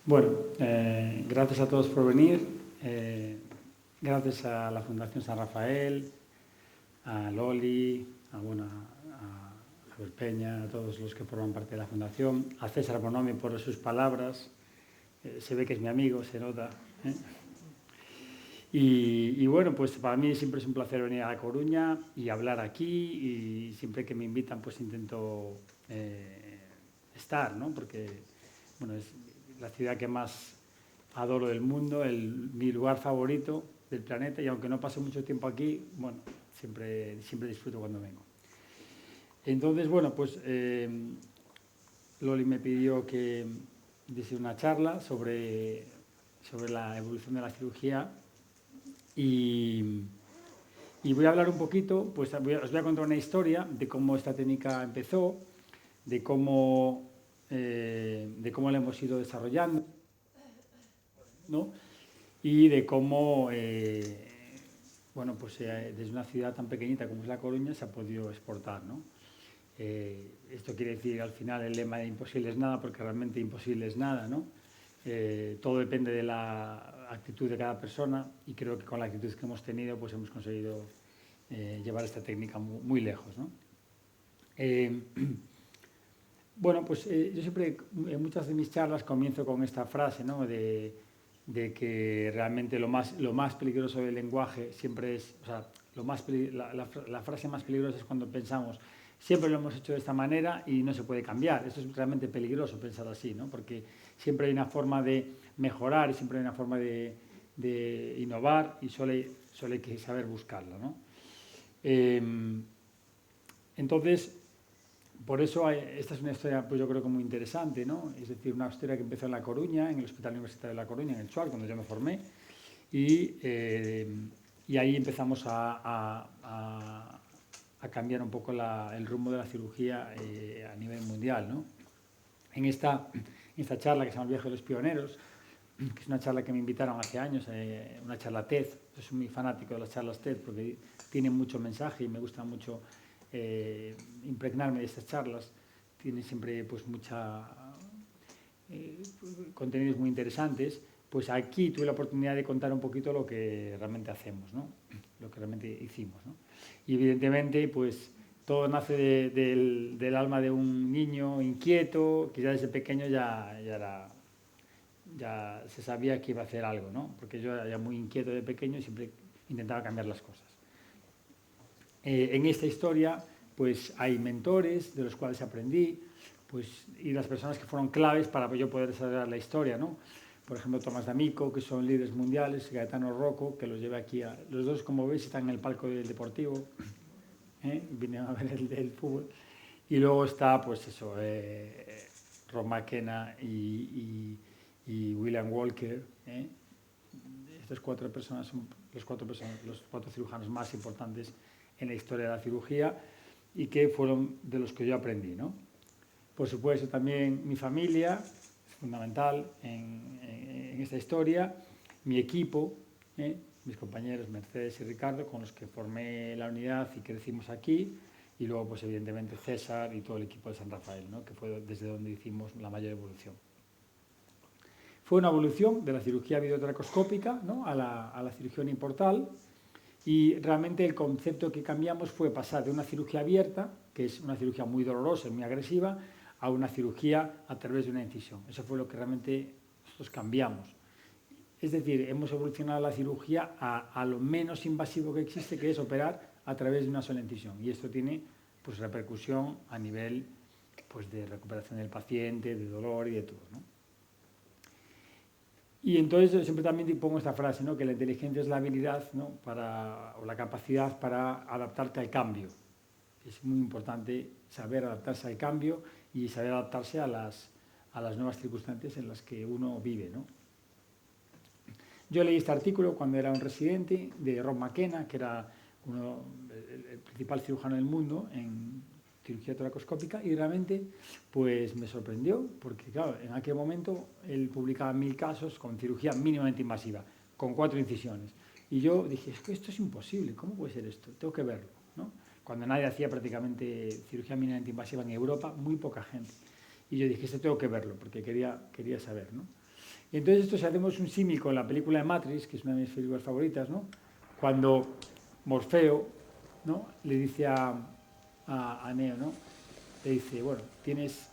Bueno, gracias a todos por venir. Gracias a la Fundación San Rafael, a Loli, a Javier Peña, a todos los que forman parte de la Fundación, a César Bonomi por sus palabras. Se ve que es mi amigo, se nota. Y bueno, pues para mí siempre es un placer venir a La Coruña y hablar aquí, y siempre que me invitan pues intento estar, ¿no? Porque bueno, es la ciudad que más adoro del mundo, mi lugar favorito del planeta, y aunque no pase mucho tiempo aquí, bueno, siempre disfruto cuando vengo. Entonces, bueno, pues Loli me pidió que diese una charla sobre la evolución de la cirugía y voy a hablar un poquito, pues os voy a contar una historia de cómo esta técnica empezó, de cómo la hemos ido desarrollando, ¿no? Y de cómo, bueno, pues desde una ciudad tan pequeñita como es La Coruña se ha podido exportar, ¿no? Esto quiere decir al final el lema de imposible es nada, porque realmente imposible es nada, ¿no? Todo depende de la actitud de cada persona, y creo que con la actitud que hemos tenido pues hemos conseguido llevar esta técnica muy lejos, ¿no? Bueno, pues yo siempre en muchas de mis charlas comienzo con esta frase, ¿no? de que realmente lo más peligroso del lenguaje siempre es, o sea, la frase más peligrosa es cuando pensamos siempre lo hemos hecho de esta manera y no se puede cambiar. Esto es realmente peligroso, pensar así, ¿no? Porque siempre hay una forma de mejorar y siempre hay una forma de innovar, y solo hay que saber buscarla, ¿no? Entonces, por eso esta es una historia, pues yo creo que muy interesante, ¿no? Es decir, una historia que empezó en La Coruña, en el Hospital Universitario de La Coruña, en el CHUAR, cuando yo me formé, y ahí empezamos a cambiar un poco el rumbo de la cirugía a nivel mundial, ¿no? En esta charla que se llama El viaje de los pioneros, que es una charla que me invitaron hace años, una charla TED. Yo soy muy fanático de las charlas TED porque tienen mucho mensaje y me gusta mucho impregnarme de estas charlas. Tienen siempre pues contenidos muy interesantes. Pues aquí tuve la oportunidad de contar un poquito lo que realmente hacemos, ¿no? Lo que realmente hicimos, ¿no? Y evidentemente pues todo nace del alma de un niño inquieto que ya desde pequeño ya se sabía que iba a hacer algo, ¿no? Porque yo era ya muy inquieto de pequeño y siempre intentaba cambiar las cosas. En esta historia pues hay mentores de los cuales aprendí, pues, y las personas que fueron claves para yo poder desarrollar la historia, ¿no? Por ejemplo, Tomás D'Amico, que son líderes mundiales, Gaetano Rocco, que los llevé aquí los dos, como veis, están en el palco del Deportivo, vinieron a ver el fútbol. Y luego está, pues eso, Rob McKenna y William Walker. Estas cuatro personas son los cuatro cirujanos más importantes en la historia de la cirugía y que fueron de los que yo aprendí, ¿no? Por supuesto, también mi familia es fundamental en esta historia, mi equipo, mis compañeros Mercedes y Ricardo, con los que formé la unidad y crecimos aquí, y luego, pues evidentemente, César y todo el equipo de San Rafael, ¿no? Que fue desde donde hicimos la mayor evolución. Fue una evolución de la cirugía videotracoscópica, ¿no? a la cirugía uniportal, y realmente el concepto que cambiamos fue pasar de una cirugía abierta, que es una cirugía muy dolorosa y muy agresiva, a una cirugía a través de una incisión. Eso fue lo que realmente nosotros cambiamos. Es decir, hemos evolucionado la cirugía a lo menos invasivo que existe, que es operar a través de una sola incisión. Y esto tiene pues repercusión a nivel pues, de recuperación del paciente, de dolor y de todo, ¿no? Y entonces yo siempre también pongo esta frase, ¿no? Que la inteligencia es la habilidad, ¿no? o la capacidad para adaptarte al cambio. Es muy importante saber adaptarse al cambio y saber adaptarse a las nuevas circunstancias en las que uno vive, ¿no? Yo leí este artículo cuando era un residente de Rob McKenna, que era el principal cirujano del mundo en cirugía toracoscópica, y realmente pues me sorprendió, porque claro, en aquel momento él publicaba 1000 casos con cirugía mínimamente invasiva, con 4 incisiones. Y yo dije, es que esto es imposible, ¿cómo puede ser esto? Tengo que verlo, ¿no? Cuando nadie hacía prácticamente cirugía mínimamente invasiva en Europa, muy poca gente. Y yo dije, esto tengo que verlo, porque quería saber, ¿no? Y entonces esto, si hacemos un símil con la película de Matrix, que es una de mis películas favoritas, ¿no? Cuando Morfeo, ¿no?, le dice a Neo, ¿no?, le dice, bueno, tienes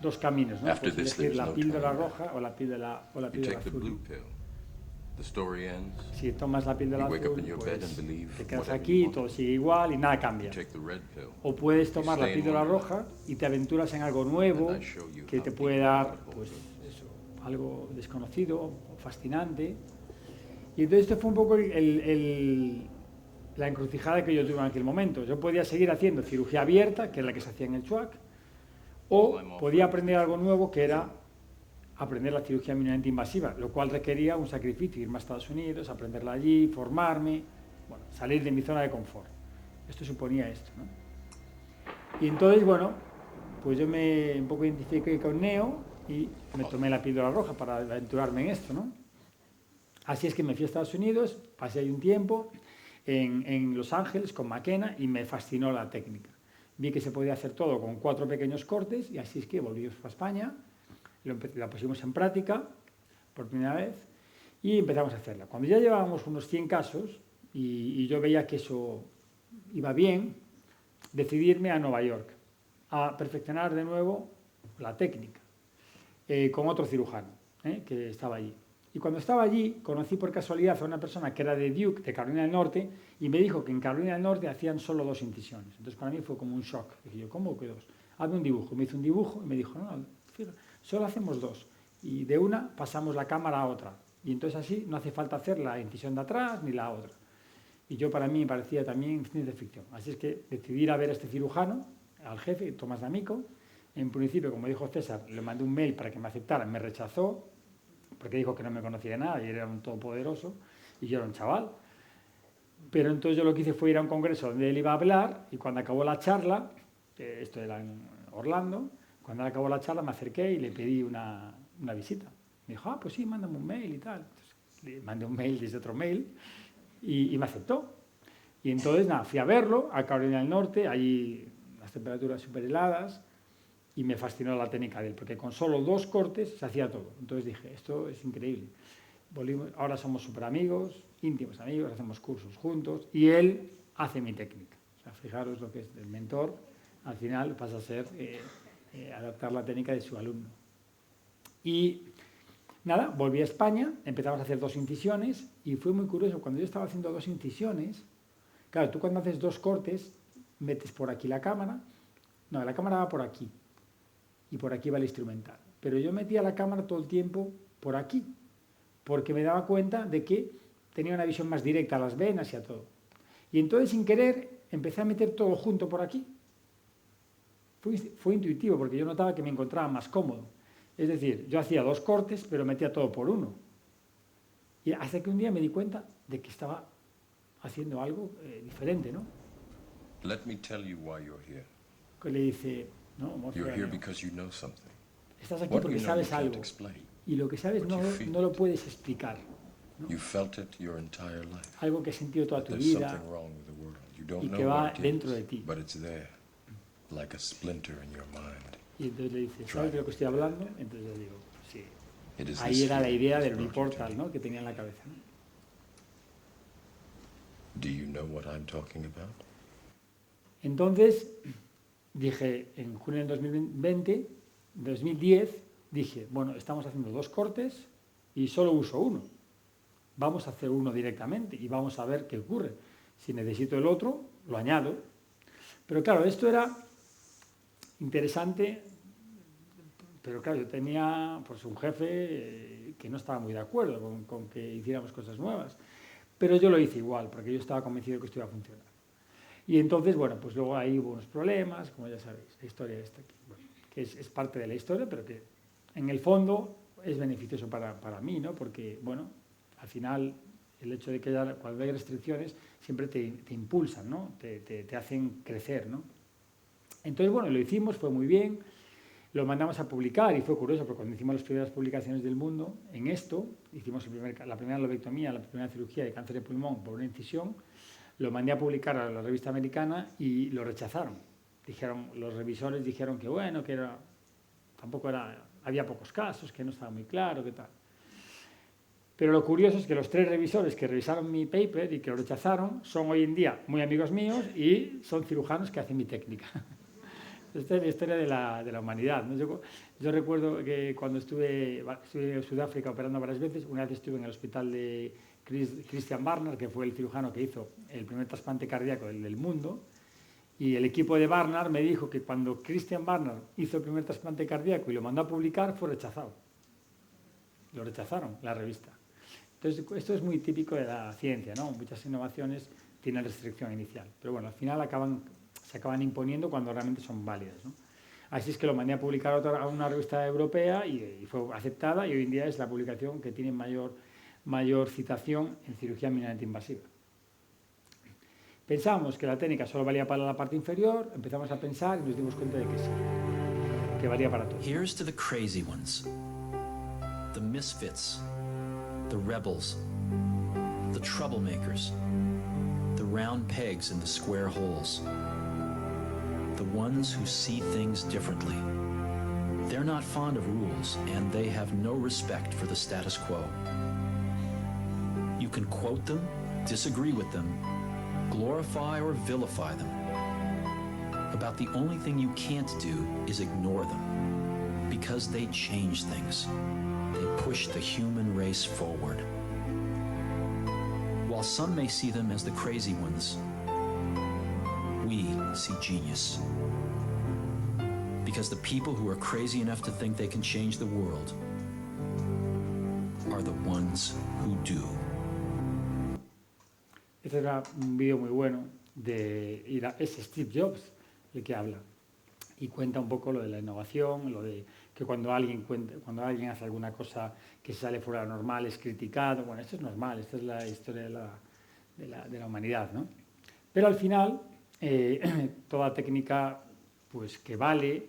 dos caminos, ¿no? Puedes elegir la píldora roja o la píldora azul. Si tomas la píldora azul, pues te quedas aquí, todo sigue igual y nada cambia. O puedes tomar la píldora roja y te aventuras en algo nuevo que te puede dar, pues, eso, algo desconocido o fascinante. Y entonces esto fue un poco la encrucijada que yo tuve en aquel momento. Yo podía seguir haciendo cirugía abierta, que es la que se hacía en el CHUAC, o podía aprender algo nuevo, que era aprender la cirugía mínimamente invasiva, lo cual requería un sacrificio, irme a Estados Unidos, aprenderla allí, formarme, bueno, salir de mi zona de confort. Esto suponía esto, ¿no? Y entonces, bueno, pues yo me un poco identifiqué con Neo y me tomé la píldora roja para aventurarme en esto, ¿no? Así es que me fui a Estados Unidos, pasé ahí un tiempo en Los Ángeles con McKenna y me fascinó la técnica. Vi que se podía hacer todo con 4 pequeños cortes y así es que volví a España, la pusimos en práctica por primera vez y empezamos a hacerla. Cuando ya llevábamos unos 100 casos y yo veía que eso iba bien, decidí irme a Nueva York a perfeccionar de nuevo la técnica con otro cirujano que estaba allí. Y cuando estaba allí, conocí por casualidad a una persona que era de Duke, de Carolina del Norte, y me dijo que en Carolina del Norte hacían solo 2 incisiones. Entonces para mí fue como un shock. Dije yo, ¿cómo que 2? Hazme un dibujo. Me hizo un dibujo y me dijo, no, fíjate, solo hacemos 2. Y de una pasamos la cámara a otra. Y entonces así no hace falta hacer la incisión de atrás ni la otra. Y yo, para mí, me parecía también ciencia ficción. Así es que decidí ir a ver a este cirujano, al jefe, Tomás D'Amico. En principio, como dijo César, le mandé un mail para que me aceptara, me rechazó, porque dijo que no me conocía de nada y era un todopoderoso, y yo era un chaval. Pero entonces yo lo que hice fue ir a un congreso donde él iba a hablar, y cuando acabó la charla, esto era en Orlando, cuando acabó la charla me acerqué y le pedí una visita. Me dijo, pues sí, mándame un mail y tal. Entonces, le mandé un mail desde otro mail y me aceptó. Y entonces, nada, fui a verlo a Carolina del Norte, allí las temperaturas súper heladas, y me fascinó la técnica de él, porque con solo 2 cortes se hacía todo. Entonces dije, esto es increíble. Ahora somos súper amigos, íntimos amigos, hacemos cursos juntos, y él hace mi técnica. O sea, fijaros lo que es el mentor, al final pasa a ser adaptar la técnica de su alumno. Y nada, volví a España, empezamos a hacer 2 incisiones, y fue muy curioso, cuando yo estaba haciendo 2 incisiones, claro, tú cuando haces 2 cortes, metes por aquí la cámara, no, la cámara va por aquí, y por aquí va el instrumental. Pero yo metía la cámara todo el tiempo por aquí, porque me daba cuenta de que tenía una visión más directa a las venas y a todo. Y entonces, sin querer, empecé a meter todo junto por aquí. Fue intuitivo, porque yo notaba que me encontraba más cómodo. Es decir, yo hacía 2 cortes, pero metía todo por uno. Y hasta que un día me di cuenta de que estaba haciendo algo diferente, ¿no? Let me tell you why you're here. Que le dice, no, You're here because you know something. Estás aquí What porque you know you sabes can't algo. explain. Y lo que sabes But no, you feel no lo it. puedes explicar, ¿no? You felt it your entire life. Algo que has sentido toda tu There's vida something wrong with the world. You don't y know que va what it dentro is, de ti. but it's there, like a splinter in your mind. Y entonces le dice, ¿sabes de lo que estoy hablando? Entonces yo digo, sí. It is Ahí this era la feeling idea that's del brought you to biportal, me. ¿no?, que tenía en la cabeza, ¿no? Do you know what I'm talking about? Entonces dije, en junio del 2010, dije, bueno, estamos haciendo 2 cortes y solo uso uno. Vamos a hacer uno directamente y vamos a ver qué ocurre. Si necesito el otro, lo añado. Pero claro, esto era interesante, pero claro, yo tenía pues un jefe que no estaba muy de acuerdo con que hiciéramos cosas nuevas. Pero yo lo hice igual, porque yo estaba convencido que esto iba a funcionar. Y entonces, bueno, pues luego ahí hubo unos problemas, como ya sabéis, la historia esta aquí, bueno, que es parte de la historia, pero que en el fondo es beneficioso para mí, ¿no? Porque, bueno, al final el hecho de que cuando hay restricciones siempre te impulsan, ¿no? Te hacen crecer, ¿no? Entonces, bueno, lo hicimos, fue muy bien, lo mandamos a publicar y fue curioso, porque cuando hicimos las primeras publicaciones del mundo en esto, hicimos la primera lobectomía, la primera cirugía de cáncer de pulmón por una incisión, lo mandé a publicar a la revista americana y lo rechazaron. Los revisores dijeron que bueno, que tampoco era había pocos casos, que no estaba muy claro, qué tal. Pero lo curioso es que los 3 revisores que revisaron mi paper y que lo rechazaron son hoy en día muy amigos míos y son cirujanos que hacen mi técnica. Esta es la historia de la humanidad, ¿no? Yo recuerdo que cuando estuve en Sudáfrica operando varias veces, una vez estuve en el hospital de Christian Barnard, que fue el cirujano que hizo el primer trasplante cardíaco del mundo, y el equipo de Barnard me dijo que cuando Christian Barnard hizo el primer trasplante cardíaco y lo mandó a publicar, fue rechazado. Lo rechazaron, la revista. Entonces, esto es muy típico de la ciencia, ¿no? Muchas innovaciones tienen restricción inicial, pero bueno, al final se acaban imponiendo cuando realmente son válidas, ¿no? Así es que lo mandé a publicar a una revista europea y fue aceptada, y hoy en día es la publicación que tiene mayor citación en cirugía minimamente invasiva. Pensábamos que la técnica solo valía para la parte inferior, empezamos a pensar y nos dimos cuenta de que sí, que valía para todo. Here's to the crazy ones, the misfits, the rebels, the troublemakers, the round pegs in the square holes, the ones who see things differently. They're not fond of rules, and they have no respect for the status quo. You can quote them, disagree with them, glorify or vilify them. About the only thing you can't do is ignore them, because they change things. They push the human race forward. While some may see them as the crazy ones, we see genius. Because the people who are crazy enough to think they can change the world are the ones who do. Este era un vídeo muy bueno es Steve Jobs el que habla y cuenta un poco lo de la innovación, lo de que cuando alguien hace alguna cosa que se sale fuera de lo normal es criticado. Bueno, esto es normal, esta es la historia de la humanidad, ¿no? Pero al final, toda técnica pues, que vale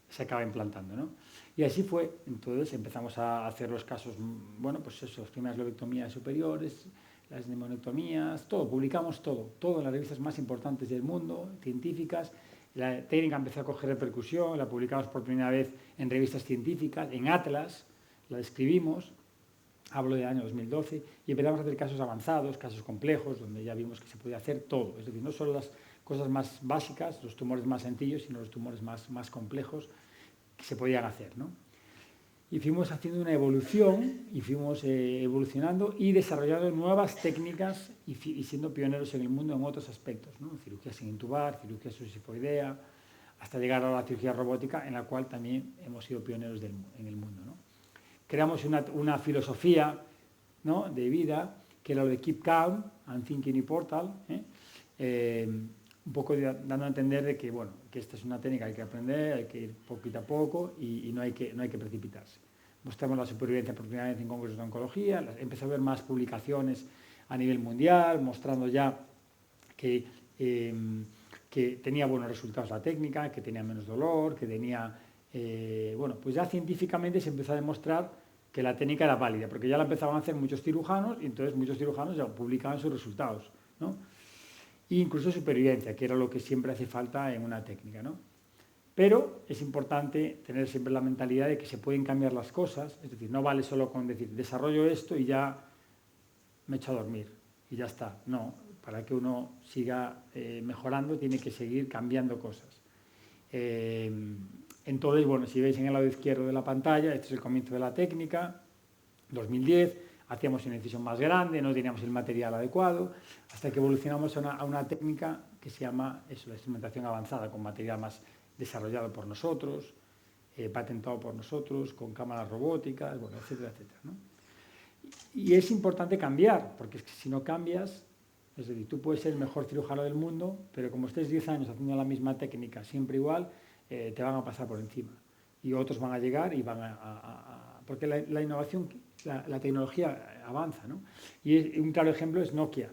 se acaba implantando, ¿no? Y así fue. Entonces empezamos a hacer los casos, bueno, pues eso, las primeras lobectomías superiores, las neumonectomías, todo, publicamos todo en las revistas más importantes del mundo, científicas. La técnica empezó a coger repercusión, la publicamos por primera vez en revistas científicas, en Atlas, la describimos, hablo del año 2012, y empezamos a hacer casos avanzados, casos complejos, donde ya vimos que se podía hacer todo, es decir, no solo las cosas más básicas, los tumores más sencillos, sino los tumores más complejos que se podían hacer, ¿no? Y fuimos haciendo una evolución y fuimos evolucionando y desarrollando nuevas técnicas y siendo pioneros en el mundo en otros aspectos, ¿no? Cirugía sin intubar, cirugía subsifoidea, hasta llegar a la cirugía robótica, en la cual también hemos sido pioneros en el mundo, ¿no? Creamos una filosofía, ¿no?, de vida, que era lo de Keep Calm and Thinking Immortal, un poco dando a entender de que, bueno, que esta es una técnica que hay que aprender, hay que ir poquito a poco y no hay que precipitarse. Mostramos la supervivencia por primera vez en congresos de oncología, empezó a haber más publicaciones a nivel mundial, mostrando ya que tenía buenos resultados la técnica, que tenía menos dolor, que tenía... bueno, pues ya científicamente se empezó a demostrar que la técnica era válida, porque ya la empezaban a hacer muchos cirujanos y entonces muchos cirujanos ya publicaban sus resultados, ¿no? E incluso supervivencia, que era lo que siempre hace falta en una técnica, ¿no? Pero es importante tener siempre la mentalidad de que se pueden cambiar las cosas, es decir, no vale solo con decir desarrollo esto y ya me echo a dormir y ya está. No, para que uno siga mejorando tiene que seguir cambiando cosas. Entonces, bueno, si veis en el lado izquierdo de la pantalla, este es el comienzo de la técnica, 2010, hacíamos una incisión más grande, no teníamos el material adecuado, hasta que evolucionamos a una técnica que se llama la instrumentación avanzada, con material más desarrollado por nosotros, patentado por nosotros, con cámaras robóticas, bueno, etcétera, etcétera, ¿no? Y es importante cambiar, porque es que si no cambias, es decir, tú puedes ser el mejor cirujano del mundo, pero como estés 10 años haciendo la misma técnica, siempre igual, te van a pasar por encima. Y otros van a llegar y van porque la innovación, la tecnología avanza, ¿no? Y un claro ejemplo es Nokia.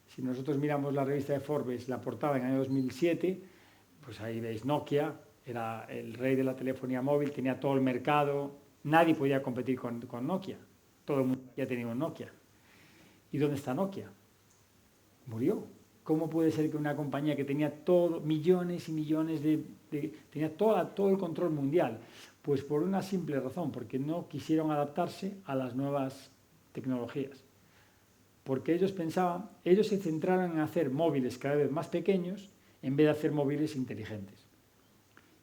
Si nosotros miramos la revista de Forbes, la portada en el año 2007, pues ahí veis Nokia, era el rey de la telefonía móvil, tenía todo el mercado, nadie podía competir con Nokia, todo el mundo ya tenía un Nokia. ¿Y dónde está Nokia? Murió. ¿Cómo puede ser que una compañía que tenía millones y millones tenía todo el control mundial? Pues por una simple razón, porque no quisieron adaptarse a las nuevas tecnologías. Porque ellos se centraron en hacer móviles cada vez más pequeños en vez de hacer móviles inteligentes.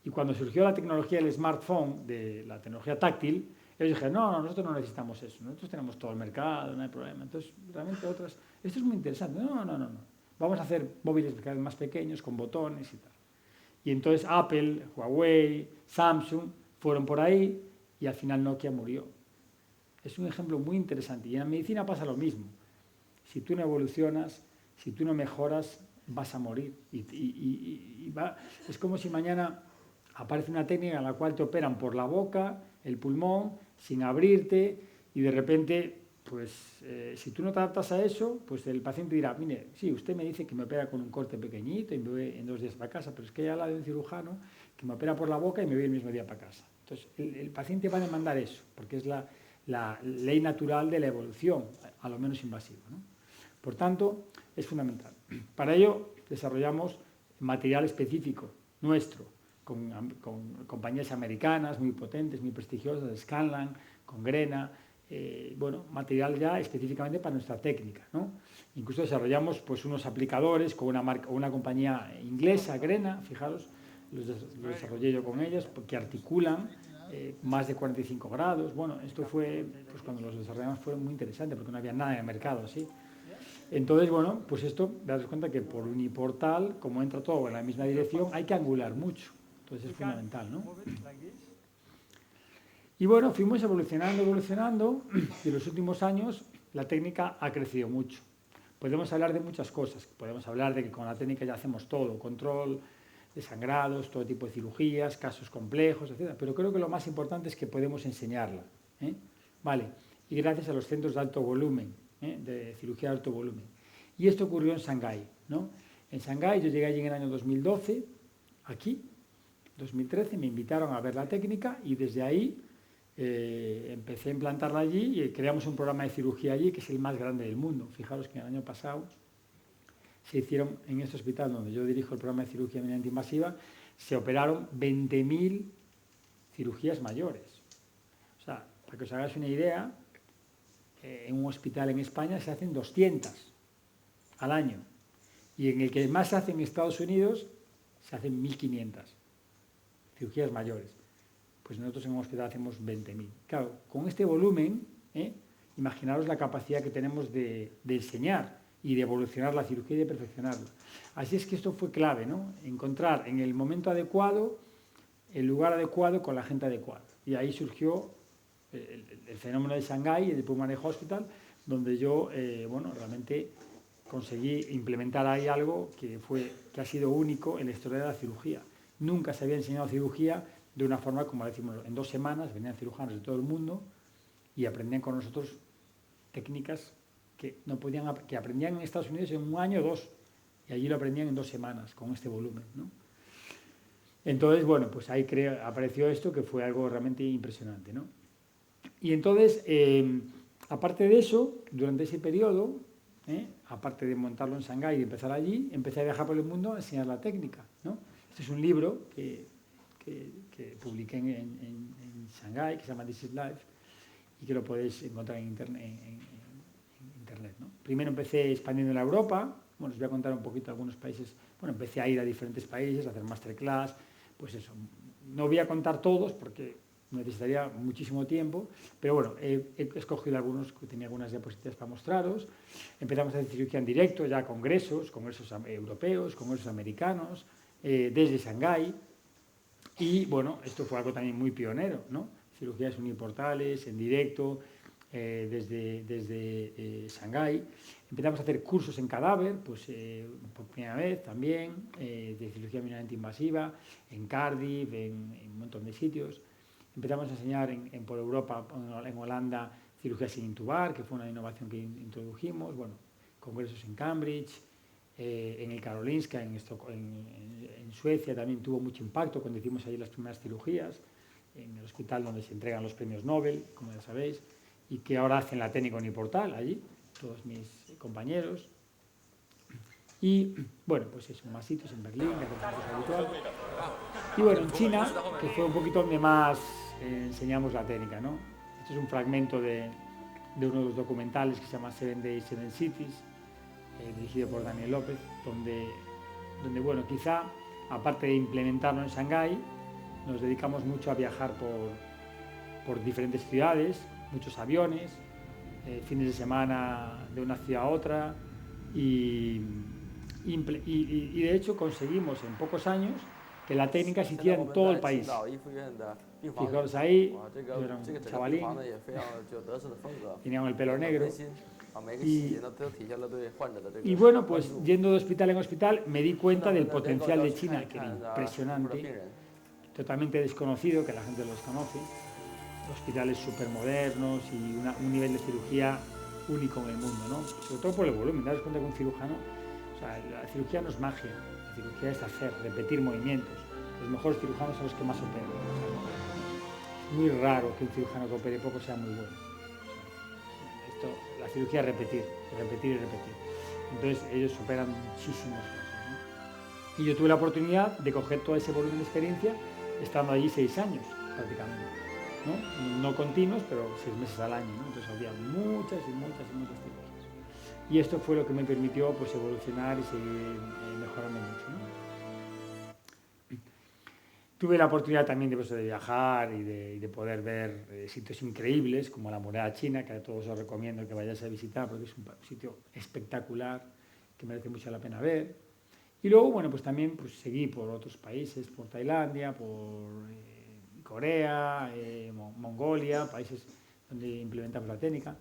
Y cuando surgió la tecnología del smartphone, de la tecnología táctil, ellos dijeron, no, nosotros no necesitamos eso, nosotros tenemos todo el mercado, no hay problema. Entonces, realmente esto es muy interesante, no, vamos a hacer móviles cada vez más pequeños, con botones y tal. Y entonces Apple, Huawei, Samsung fueron por ahí y al final Nokia murió. Es un ejemplo muy interesante. Y en la medicina pasa lo mismo. Si tú no evolucionas, si tú no mejoras, vas a morir. Es como si mañana aparece una técnica en la cual te operan por la boca, el pulmón, sin abrirte, y de repente, pues, si tú no te adaptas a eso, pues el paciente dirá, mire, sí, usted me dice que me opera con un corte pequeñito y me voy en 2 días para casa, pero es que hay al lado de un cirujano que me opera por la boca y me voy el mismo día para casa. Entonces, el paciente va a demandar eso, porque es la ley natural de la evolución, a lo menos invasiva, ¿no? Por tanto, es fundamental. Para ello, desarrollamos material específico nuestro, con compañías americanas muy potentes, muy prestigiosas, Scanlan, con Grena, material ya específicamente para nuestra técnica, ¿no? Incluso desarrollamos pues, unos aplicadores con una compañía inglesa, Grena, fijaros, los desarrollé yo con ellos, que articulan más de 45 grados. Bueno, esto fue, pues cuando los desarrollamos fue muy interesante porque no había nada en el mercado así. Entonces, bueno, pues esto, daros cuenta que por uniportal, como entra todo en la misma dirección, hay que angular mucho. Entonces es fundamental, ¿no? Y bueno, fuimos evolucionando, y en los últimos años la técnica ha crecido mucho. Podemos hablar de muchas cosas. Podemos hablar de que con la técnica ya hacemos todo, control de sangrados, todo tipo de cirugías, casos complejos, etc. Pero creo que lo más importante es que podemos enseñarla, ¿eh? Vale, y gracias a los centros de alto volumen, de cirugía de alto volumen. Y esto ocurrió en Shanghái, ¿no? En Shanghái, yo llegué allí en el año 2012, aquí, 2013, me invitaron a ver la técnica y desde ahí empecé a implantarla allí y creamos un programa de cirugía allí que es el más grande del mundo. Fijaros que el año pasado se hicieron en este hospital donde yo dirijo el programa de cirugía minimamente invasiva, se operaron 20.000 cirugías mayores. O sea, para que os hagáis una idea, en un hospital en España se hacen 200 al año y en el que más se hace en Estados Unidos se hacen 1.500 cirugías mayores. Pues nosotros en un hospital hacemos 20.000. Claro, con este volumen, imaginaros la capacidad que tenemos de enseñar y de evolucionar la cirugía y de perfeccionarla. Así es que esto fue clave, ¿no? Encontrar en el momento adecuado, el lugar adecuado con la gente adecuada. Y ahí surgió el fenómeno de Shanghái, el Pulmonary Hospital, donde yo, realmente conseguí implementar ahí algo que ha sido único en la historia de la cirugía. Nunca se había enseñado cirugía de una forma, como decimos, en 2 semanas venían cirujanos de todo el mundo y aprendían con nosotros técnicas que aprendían en Estados Unidos en 1 año o 2, y allí lo aprendían en 2 semanas con este volumen, ¿no? Entonces, bueno, pues ahí apareció esto que fue algo realmente impresionante, ¿no? Y entonces, aparte de eso, durante ese periodo, aparte de montarlo en Shanghái y de empezar allí, empecé a viajar por el mundo a enseñar la técnica, ¿no? Este es un libro que publiqué en Shanghái, que se llama This is Life, y que lo podéis encontrar en internet, ¿no? Primero empecé expandiendo en la Europa. Bueno, os voy a contar un poquito algunos países. Bueno, empecé a ir a diferentes países, a hacer masterclass, pues eso. No voy a contar todos porque necesitaría muchísimo tiempo, pero bueno, he escogido algunos, que tenía algunas diapositivas para mostraros. Empezamos a hacer cirugía en directo, ya congresos europeos, congresos americanos, desde Shanghái. Y bueno, esto fue algo también muy pionero, ¿no? Cirugías uniportales, en directo, desde Shanghái. Empezamos a hacer cursos en cadáver, pues por primera vez también, de cirugía mínimamente invasiva, en Cardiff, en un montón de sitios. Empezamos a enseñar por Europa, en Holanda, cirugía sin intubar, que fue una innovación que introdujimos. Bueno, congresos en Cambridge, en el Karolinska, en Suecia también tuvo mucho impacto cuando hicimos allí las primeras cirugías, en el hospital donde se entregan los premios Nobel, como ya sabéis, y que ahora hacen la técnica uniportal allí, todos mis compañeros. Y bueno, pues eso, más sitios en Berlín, que es habitual. Y bueno, en China, que fue un poquito donde más enseñamos la técnica, ¿no? Esto es un fragmento de uno de los documentales que se llama Seven Days, Seven Cities, dirigido por Daniel López, donde, bueno, quizá, aparte de implementarlo en Shanghái, nos dedicamos mucho a viajar por diferentes ciudades, muchos aviones, fines de semana de una ciudad a otra, y de hecho conseguimos en pocos años que la técnica se hiciera en todo el país. Fijaros ahí, yo era un chavalín, tenían el pelo negro. Y bueno, pues yendo de hospital en hospital me di cuenta del potencial de China, que era impresionante, totalmente desconocido, que la gente los conoce. Hospitales súper modernos y un nivel de cirugía único en el mundo, ¿no? Sobre todo por el volumen. Daros cuenta que un cirujano, o sea, la cirugía no es magia, la cirugía es hacer, repetir movimientos. Los mejores cirujanos son los que más operan. Es muy raro que un cirujano que opere poco sea muy bueno. La cirugía es repetir, repetir y repetir. Entonces ellos operan muchísimos casos, ¿no? Y yo tuve la oportunidad de coger todo ese volumen de experiencia estando allí 6 años prácticamente, no continuos, pero 6 meses al año, ¿no? Entonces había muchas cirugías. Y esto fue lo que me permitió pues evolucionar y seguir mejorando mucho, ¿no? Tuve la oportunidad también de viajar y de poder ver sitios increíbles como la muralla china, que a todos os recomiendo que vayáis a visitar porque es un sitio espectacular que merece mucho la pena ver. Y luego, bueno, pues también pues, seguí por otros países, por Tailandia, por Corea, Mongolia, países donde implementamos la técnica.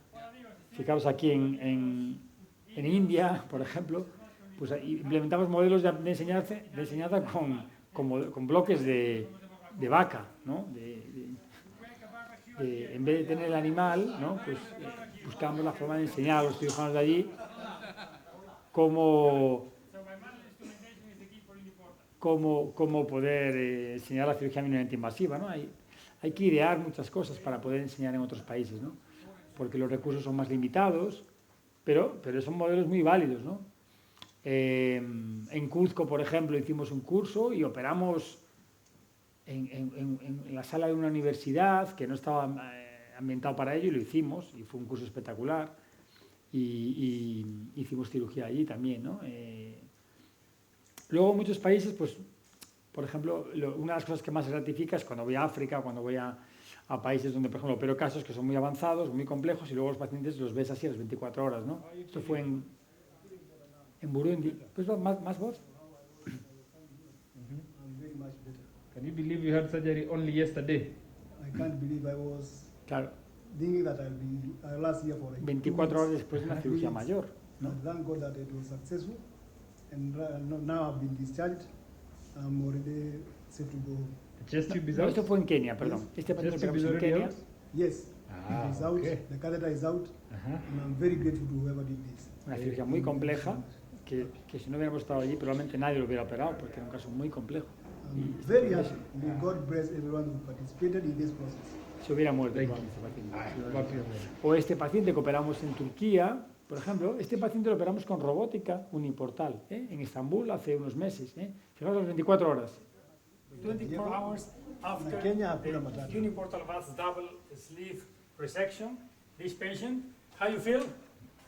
Fijaros aquí en India, por ejemplo, pues implementamos modelos de enseñanza con bloques de vaca, ¿no? En vez de tener el animal, ¿no? Pues buscamos la forma de enseñar a los cirujanos de allí cómo poder enseñar la cirugía mínimamente invasiva, ¿no? Hay que idear muchas cosas para poder enseñar en otros países, ¿no? Porque los recursos son más limitados, pero son modelos muy válidos, ¿no? En Cuzco, por ejemplo, hicimos un curso y operamos en la sala de una universidad que no estaba ambientado para ello y lo hicimos y fue un curso espectacular y hicimos cirugía allí también, ¿no? Luego en muchos países, pues, por ejemplo, una de las cosas que más se ratifica es cuando voy a África, cuando voy a países donde, por ejemplo, opero casos que son muy avanzados, muy complejos y luego los pacientes los ves así a las 24 horas, ¿no? Esto fue en Burundi. Pues más voz. I'm very much better. Can you believe you had surgery only yesterday? I can't believe I was Claro, thinking that I'll be last year for like 24 horas después de una cirugía mayor, ¿no? And thank God that it was successful. And now I've been discharged. I'm already safe to go home. The chest tube is No, out? esto fue en Kenia, perdón. Este paciente Chest lo tube is operamos en already Kenia. out? Yes, Ah, it is out. okay. The catheter is out. And I'm very grateful to whoever did this. Una cirugía muy compleja que si no hubiéramos estado allí probablemente nadie lo hubiera operado porque era un caso muy complejo. I'm very happy. May God bless everyone who participated in this process. Se hubiera muerto Thank probablemente este Ah, paciente. papi, hombre. O este paciente que operamos en Turquía, por ejemplo, este paciente lo operamos con robótica uniportal, en Estambul hace unos meses. Fijaos las 24 horas. 24 hours after Kenya, the Hakuna Matata. uniportal vas double sleeve resection, this patient, how you feel?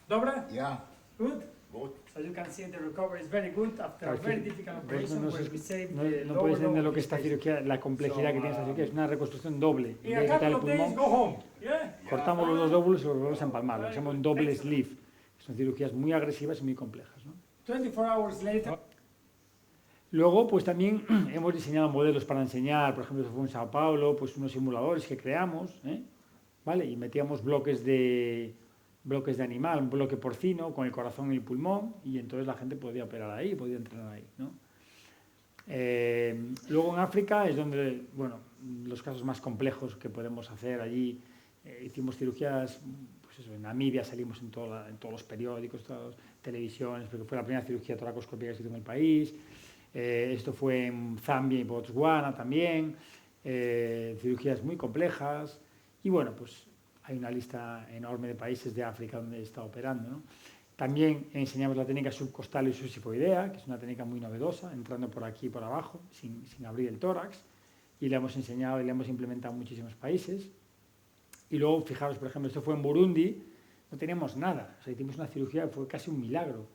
Dobra? Yeah, Good? good. As you can see, the recovery is very good after a very difficult operation pues where we save no the podéis lower entender lo lobe que of esta this cirugía, la complejidad que tiene esta cirugía, es una reconstrucción doble. patient. In En a vez de quitar couple el of days, pulmón, go home. Yeah? cortamos los dos lóbulos y los volvemos a empalmar, lo llamamos doble sleeve. Son cirugías muy agresivas y muy complejas, ¿no? 24 hours later. Luego, pues también hemos diseñado modelos para enseñar, por ejemplo, fue en Sao Paulo, pues unos simuladores que creamos, ¿vale? Y metíamos bloques de animal, un bloque porcino con el corazón y el pulmón, y entonces la gente podía operar ahí, podía entrenar ahí, ¿no? Luego en África es donde, bueno, los casos más complejos que podemos hacer allí, hicimos cirugías, pues eso, en Namibia salimos en todos los periódicos, todas las televisiones, porque fue la primera cirugía toracoscópica que se hizo en el país. Esto fue en Zambia y Botswana también, cirugías muy complejas, y bueno, pues hay una lista enorme de países de África donde he estado operando, ¿no? También enseñamos la técnica subcostal y subsifoidea, que es una técnica muy novedosa, entrando por aquí y por abajo, sin abrir el tórax, y la hemos enseñado y la hemos implementado en muchísimos países. Y luego, fijaros, por ejemplo, esto fue en Burundi, no teníamos nada, o sea, hicimos una cirugía, fue casi un milagro,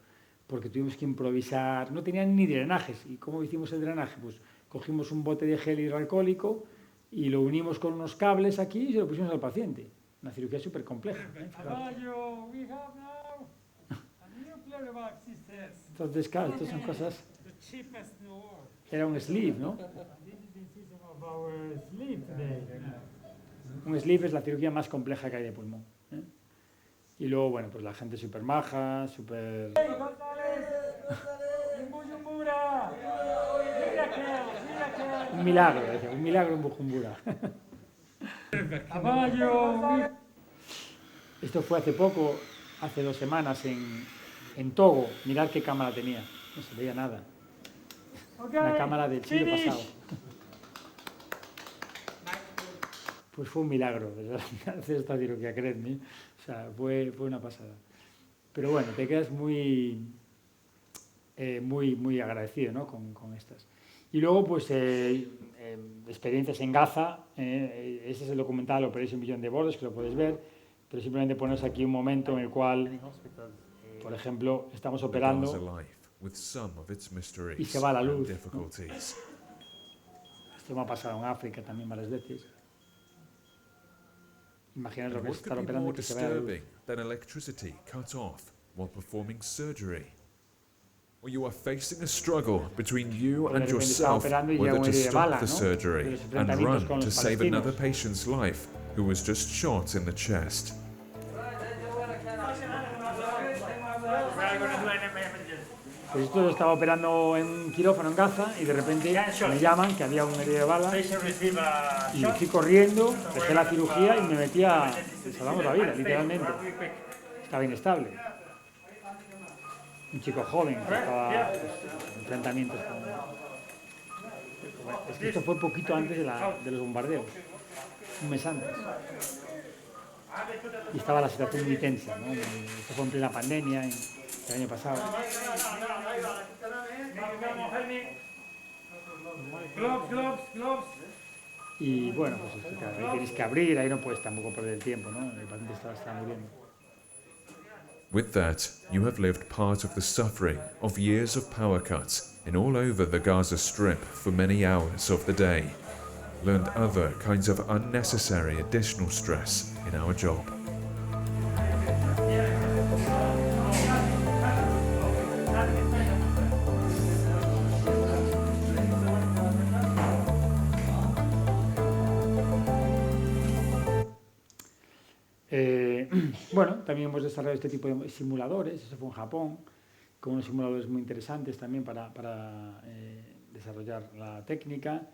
porque tuvimos que improvisar, no tenían ni drenajes. ¿Y cómo hicimos el drenaje? Pues cogimos un bote de gel hidroalcohólico y lo unimos con unos cables aquí y se lo pusimos al paciente. Una cirugía súper compleja. Caballo, we have now a new Pleurovac system. Entonces, claro, estas son cosas... The cheapest in the world. Era un sleeve, ¿no? This is the system of our sleep today. Un sleeve es la cirugía más compleja que hay de pulmón, ¿eh? Y luego, bueno, pues la gente súper maja, súper... Hey, González! En Bujumbura! Miracle! Un milagro, decía, un milagro en Bujumbura. Caballo! Esto fue hace poco, hace 2 semanas, en Togo. Mirad qué cámara tenía, no se veía nada. Una cámara del siglo pasado. Pues fue un milagro, ¿verdad? Hacer esta cirugía, creedme. O sea, fue una pasada. Pero bueno, te quedas muy agradecido, ¿no? con estas. Y luego, pues, experiencias en Gaza. Ese es el documental Operation Beyond the Borders, que lo puedes ver. Pero simplemente pones aquí un momento en el cual, por ejemplo, estamos operando y se va la luz, ¿no? Esto me ha pasado en África también varias veces. Imaginaos lo que es estar operando y que se vaya la luz. than electricity cut off while performing surgery? Or you are facing a struggle between you and yourself whether to stop the surgery and run to save another patient's life who was just shot in the chest. Pues esto lo estaba operando en un quirófano en Gaza y de repente me llaman que había un herido de bala y fui corriendo, dejé la cirugía y me metí a... salvamos la vida, literalmente. Estaba inestable. Un chico joven que estaba en enfrentamientos con... Es que esto fue poquito antes de los bombardeos, un mes antes. Y estaba la situación muy tensa, ¿no? Esto fue en plena pandemia, el año pasado. Y bueno, pues esto, claro, ahí tienes que abrir, ahí no puedes tampoco perder el tiempo, ¿no? El paciente está muriendo. With that, you have lived part of the suffering of years of power cuts in all over the Gaza Strip for many hours of the day. Learned other kinds of unnecessary additional stress in our job. Bueno, también hemos desarrollado este tipo de simuladores, eso fue en Japón, con unos simuladores muy interesantes también para desarrollar la técnica.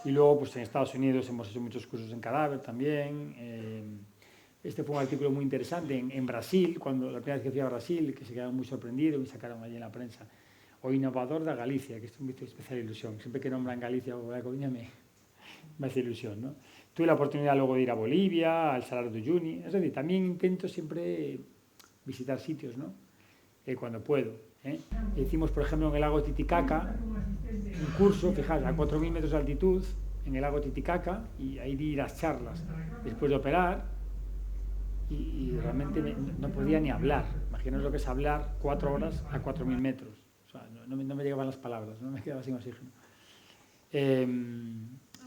Y luego, pues en Estados Unidos hemos hecho muchos cursos en cadáver también. Este fue un artículo muy interesante en Brasil, cuando la primera vez que fui a Brasil, que se quedaron muy sorprendidos y sacaron allí en la prensa. O innovador de Galicia, que esto me hizo especial ilusión. Siempre que nombran Galicia o La Coruña me hace ilusión, ¿no? Tuve la oportunidad luego de ir a Bolivia, al Salar de Uyuni. Es decir, también intento siempre visitar sitios, ¿no? Cuando puedo. Hicimos, por ejemplo, en el lago Titicaca, un curso, fijaos, a 4.000 metros de altitud, en el lago Titicaca, y ahí di las charlas después de operar, y realmente no podía ni hablar. Imaginaos lo que es hablar 4 horas a 4.000 metros. O sea, no me llegaban las palabras, no me quedaba sin oxígeno.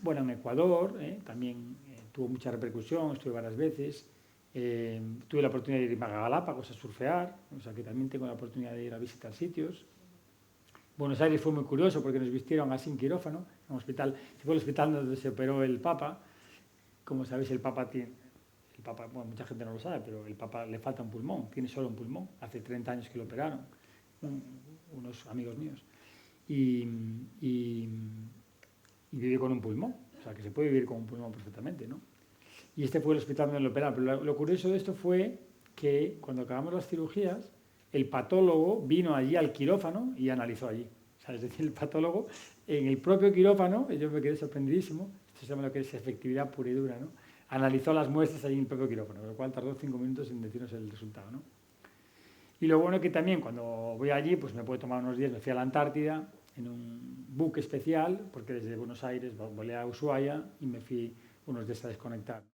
Bueno, en Ecuador también tuvo mucha repercusión, estuve varias veces. Tuve la oportunidad de ir a Galápagos a surfear, o sea que también tengo la oportunidad de ir a visitar sitios. Buenos Aires fue muy curioso porque nos vistieron así en quirófano, en un hospital. Fue el hospital donde se operó el Papa. Como sabéis, el Papa, bueno, mucha gente no lo sabe, pero el Papa le falta un pulmón, tiene solo un pulmón. Hace 30 años que lo operaron, unos amigos míos. Y vive con un pulmón, o sea que se puede vivir con un pulmón perfectamente, ¿no? Y este fue el hospital donde lo operaron. Pero lo curioso de esto fue que cuando acabamos las cirugías, el patólogo vino allí al quirófano y analizó allí. O sea, es decir, el patólogo en el propio quirófano, yo me quedé sorprendidísimo, esto se llama lo que es efectividad pura y dura, ¿no? Analizó las muestras allí en el propio quirófano, con lo cual tardó 5 minutos en decirnos el resultado, ¿no? Y lo bueno es que también cuando voy allí, pues me puedo tomar unos días, me fui a la Antártida en un buque especial, porque desde Buenos Aires volé a Ushuaia y me fui unos días a desconectar.